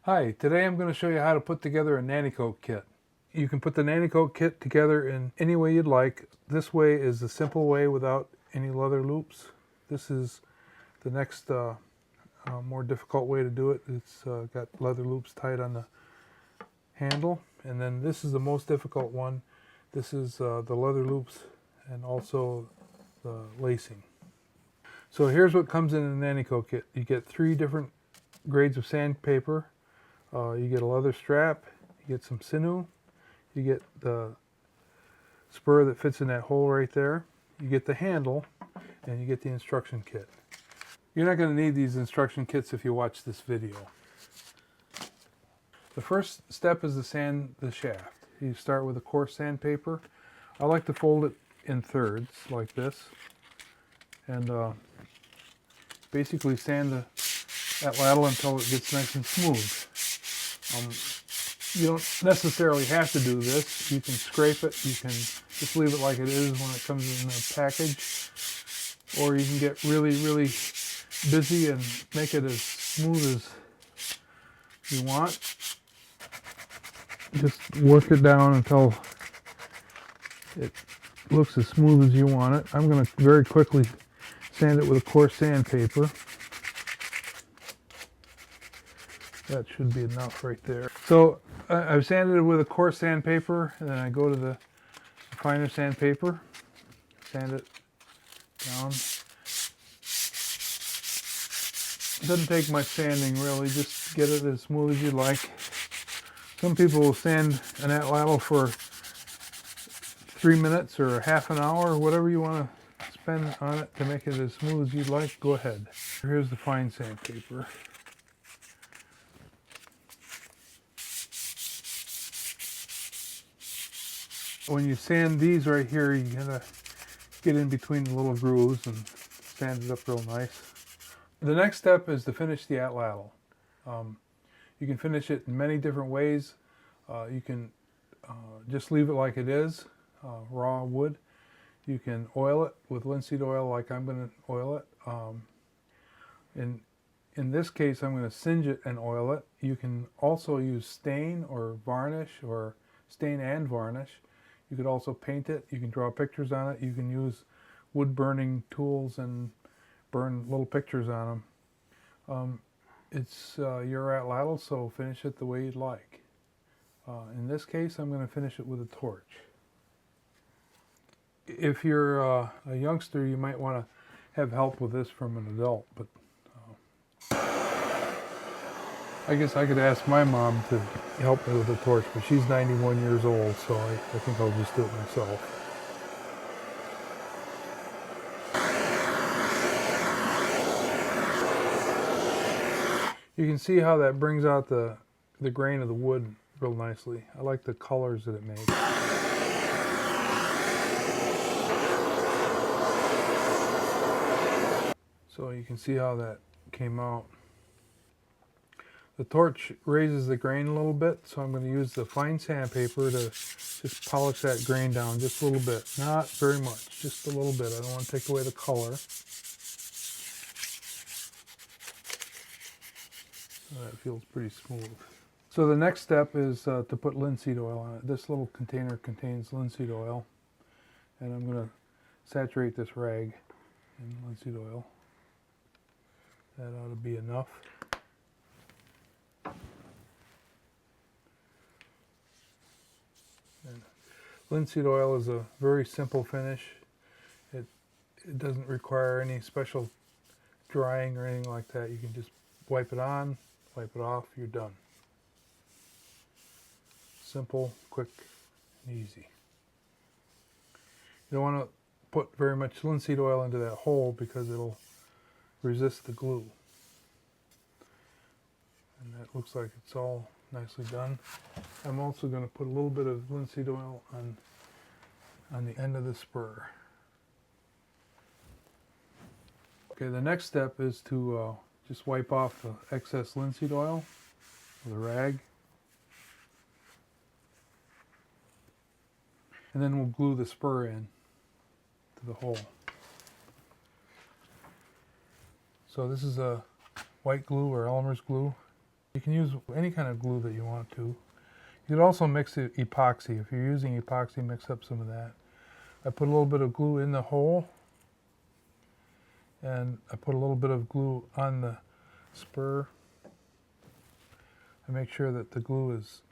Hi, today I'm going to show you how to put together a Nanticoke kit. You can put the Nanticoke kit together in any way you'd like. This way is the simple way without any leather loops. This is the next more difficult way to do it. It's got leather loops tied on the handle. And then this is the most difficult one. This is the leather loops and also the lacing. So here's what comes in the Nanticoke kit. You get 3 different grades of sandpaper. You get a leather strap, you get some sinew, you get the spur that fits in that hole right there, you get the handle, and you get the instruction kit. You're not going to need these instruction kits if you watch this video. The first step is to sand the shaft. You start with a coarse sandpaper. I like to fold it in thirds like this and basically sand the atlatl until it gets nice and smooth. You don't necessarily have to do this. You can scrape it. You can just leave it like it is when it comes in the package. Or you can get really, really busy and make it as smooth as you want. Just work it down until it looks as smooth as you want it. I'm going to very quickly sand it with a coarse sandpaper. That should be enough right there. So I've sanded it with a coarse sandpaper, and then I go to the finer sandpaper, sand it down. It doesn't take much sanding really, just get it as smooth as you like. Some people will sand an atlatl for 3 minutes or half an hour, whatever you want to spend on it to make it as smooth as you'd like, go ahead. Here's the fine sandpaper. When you sand these right here, you gotta get in between the little grooves and sand it up real nice. The next step is to finish the atlatl. You can finish it in many different ways. You can just leave it like it is, raw wood. You can oil it with linseed oil like I'm going to oil it. In this case, I'm going to singe it and oil it. You can also use stain or varnish, or stain and varnish. You could also paint it. You can draw pictures on it. You can use wood burning tools and burn little pictures on them. It's your atlatl, so finish it the way you'd like. In this case, I'm going to finish it with a torch. If you're a youngster, you might want to have help with this from an adult, but I guess I could ask my mom to help me with the torch, but she's 91 years old, so I think I'll just do it myself. You can see how that brings out the grain of the wood real nicely. I like the colors that it made. So you can see how that came out. The torch raises the grain a little bit, so I'm going to use the fine sandpaper to just polish that grain down just a little bit. Not very much, just a little bit. I don't want to take away the color. That feels pretty smooth. So the next step is to put linseed oil on it. This little container contains linseed oil, and I'm going to saturate this rag in linseed oil. That ought to be enough. And linseed oil is a very simple finish. It doesn't require any special drying or anything like that. You can just wipe it on, wipe it off, you're done. Simple, quick, and easy. You don't want to put very much linseed oil into that hole because it'll resist the glue. And that looks like it's all nicely done. I'm also going to put a little bit of linseed oil on the end of the spur. Okay, the next step is to just wipe off the excess linseed oil with a rag. And then we'll glue the spur in to the hole. So this is a white glue or Elmer's glue. You can use any kind of glue that you want to. You could also mix it epoxy. If you're using epoxy, mix up some of that. I put a little bit of glue in the hole, and I put a little bit of glue on the spur. I make sure that the glue is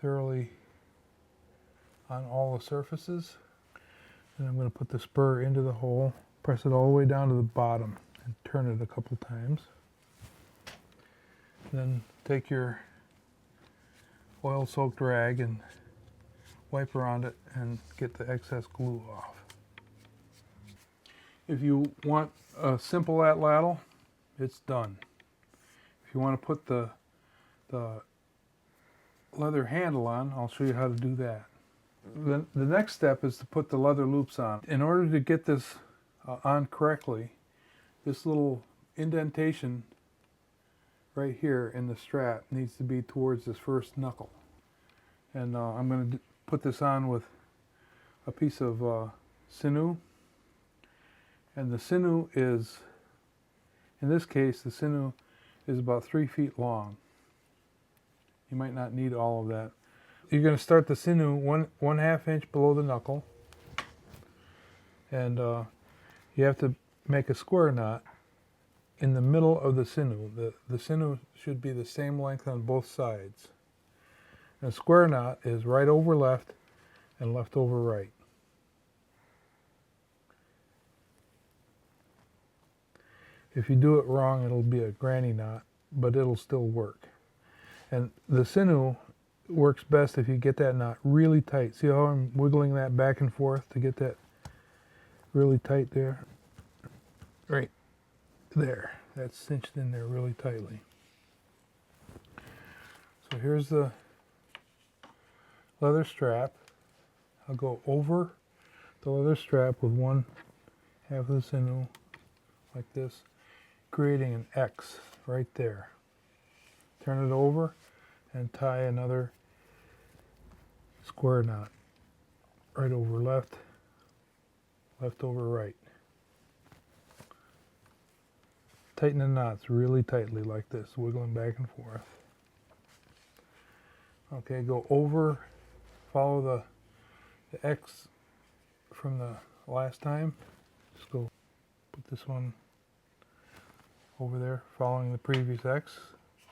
thoroughly on all the surfaces. And I'm going to put the spur into the hole, press it all the way down to the bottom, and turn it a couple times. Then take your oil-soaked rag and wipe around it and get the excess glue off. If you want a simple atlatl, it's done. If you want to put the leather handle on, I'll show you how to do that. The next step is to put the leather loops on. In order to get this on correctly, this little indentation right here in the strap needs to be towards this first knuckle. And I'm going to put this on with a piece of sinew. And the sinew is, in this case, the sinew is about 3 feet long. You might not need all of that. You're going to start the sinew 1/2 inch below the knuckle. And you have to make a square knot in the middle of the sinew. The sinew should be the same length on both sides. And a square knot is right over left and left over right. If you do it wrong, it'll be a granny knot, but it'll still work. And the sinew works best if you get that knot really tight. See how I'm wiggling that back and forth to get that really tight there? Right there. That's cinched in there really tightly. So here's the leather strap. I'll go over the leather strap with 1/2 of the sinew like this, creating an X right there. Turn it over and tie another square knot right over left, left over right. Tighten the knots really tightly like this, wiggling back and forth. Okay, go over, follow the X from the last time. Just go put this one over there, following the previous X.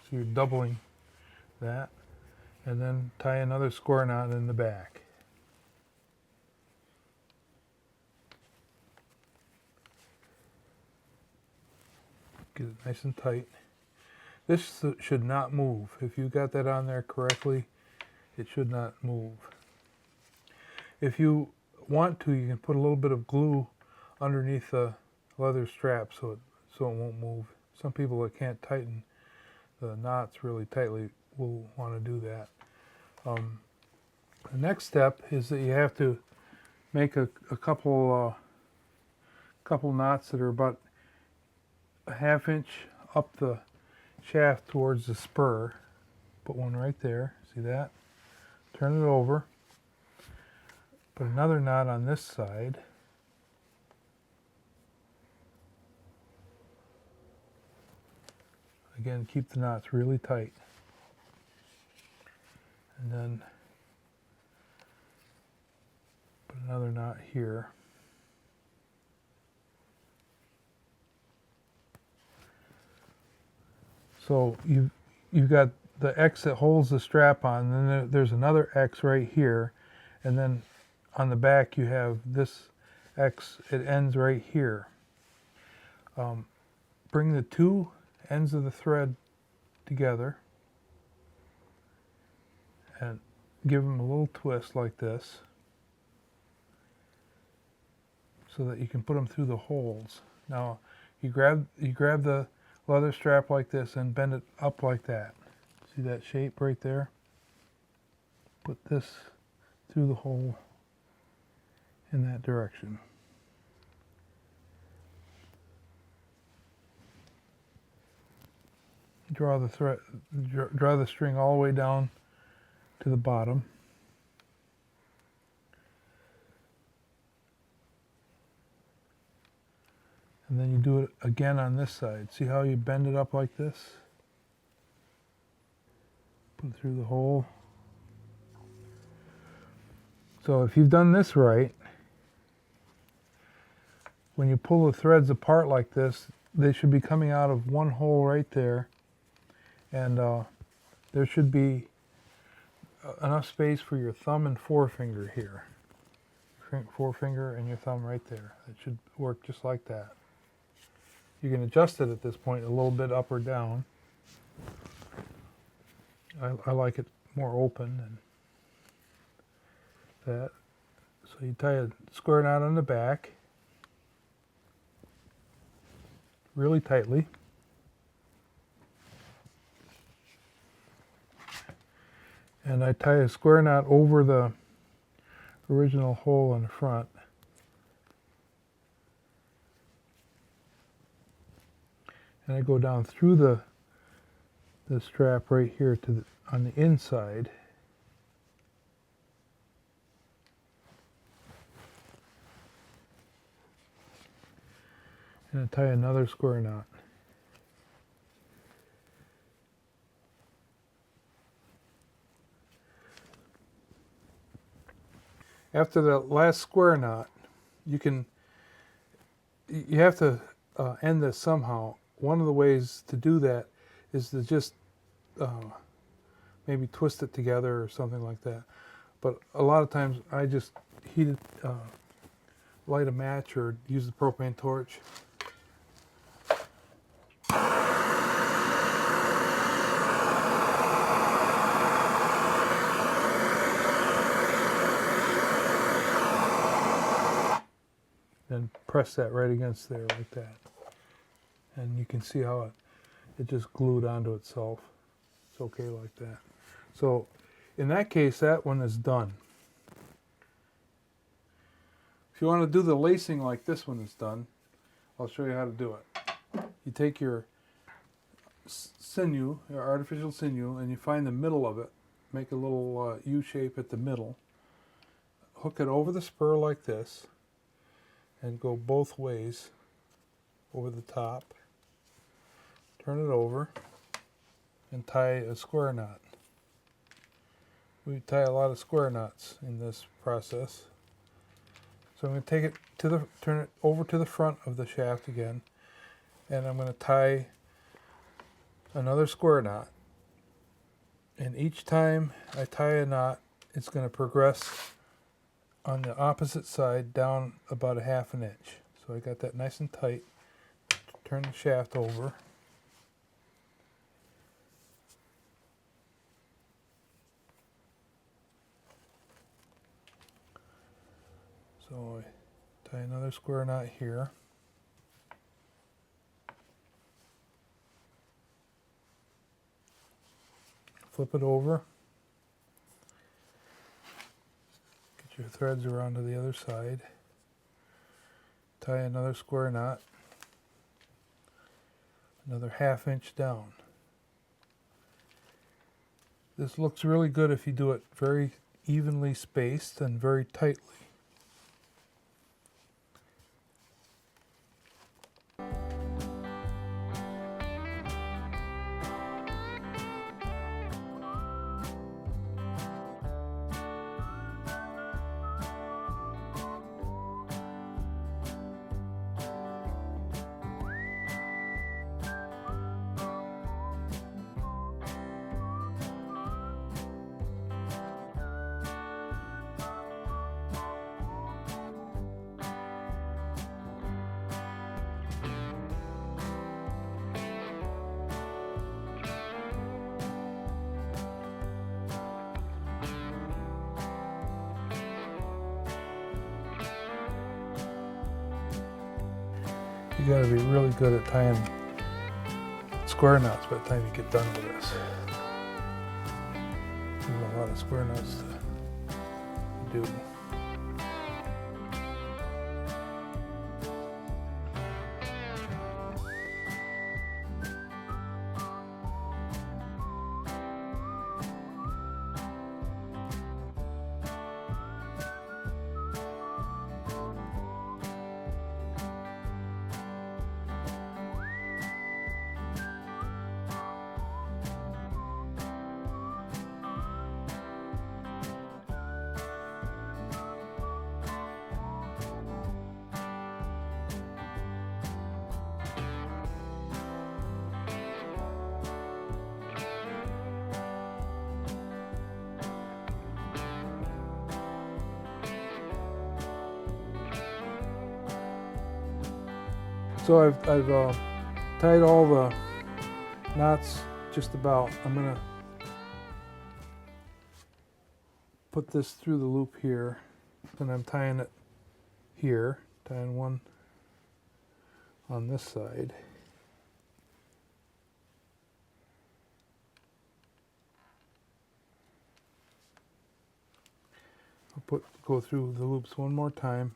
So you're doubling that. And then tie another square knot in the back. Get it nice and tight. This should not move. If you got that on there correctly, it should not move. If you want to, you can put a little bit of glue underneath the leather strap so it won't move. Some people that can't tighten the knots really tightly will want to do that. The next step is that you have to make a couple knots that are about 1/2 inch up the shaft towards the spur. Put one right there, see that? Turn it over. Put another knot on this side. Again, keep the knots really tight. And then put another knot here. So you've got the X that holds the strap on, and then there's another X right here, and then on the back you have this X, it ends right here. Bring the two ends of the thread together and give them a little twist like this so that you can put them through the holes. Now you grab the leather strap like this and bend it up like that. See that shape right there? Put this through the hole in that direction. Draw the string all the way down to the bottom. And then you do it again on this side. See how you bend it up like this? come through the hole. So if you've done this right, when you pull the threads apart like this, they should be coming out of one hole right there, and there should be enough space for your thumb and forefinger here. Forefinger and your thumb right there. It should work just like that. You can adjust it at this point a little bit up or down. I like it more open than that. So you tie a square knot on the back really tightly. And I tie a square knot over the original hole in the front. And I go down through the strap right here to on the inside. And I tie another square knot. After the last square knot, you have to end this somehow. One of the ways to do that is to just maybe twist it together or something like that. But a lot of times I just light a match or use the propane torch. And press that right against there like that. And you can see how it just glued onto itself. It's okay like that. So in that case, that one is done. If you want to do the lacing like this one is done, I'll show you how to do it. You take your sinew, your artificial sinew, and you find the middle of it. Make a little U shape at the middle. Hook it over the spur like this, and go both ways over the top. Turn it over and tie a square knot. We tie a lot of square knots in this process. So I'm going to take it turn it over to the front of the shaft again, and I'm going to tie another square knot. And each time I tie a knot, it's going to progress on the opposite side down about a ½ inch. So I got that nice and tight. Turn the shaft over. So I tie another square knot here. Flip it over. Get your threads around to the other side. Tie another square knot. Another ½ inch down. This looks really good if you do it very evenly spaced and very tightly. You got to be really good at tying square knots by the time you get done with this. There's a lot of square knots to do. So I've tied all the knots just about. I'm going to put this through the loop here, and I'm tying it here, tying one on this side. I'll go through the loops one more time,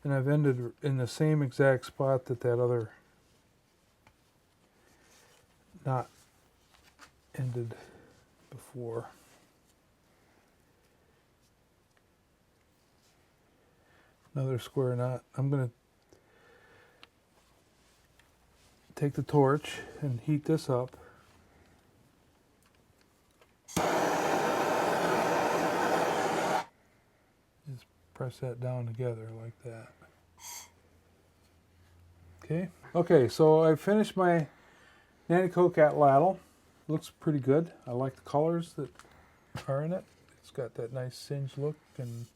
and I've ended in the same exact spot that other knot ended before. Another square knot. I'm going to take the torch and heat this up. Just press that down together like that. Okay, so I finished my Nanticoke Atlatl. Looks pretty good. I like the colors that are in it. It's got that nice singe look, and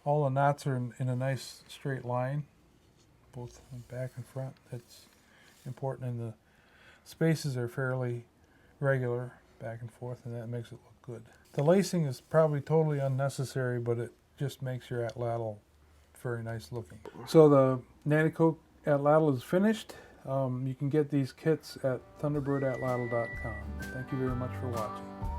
all the knots are in a nice straight line, both back and front. That's important, and the spaces are fairly regular back and forth, and that makes it look good. The lacing is probably totally unnecessary, but it just makes your atlatl very nice looking. So the Nanticoke Atlatl is finished. You can get these kits at thunderbirdatlatl.com. Thank you very much for watching.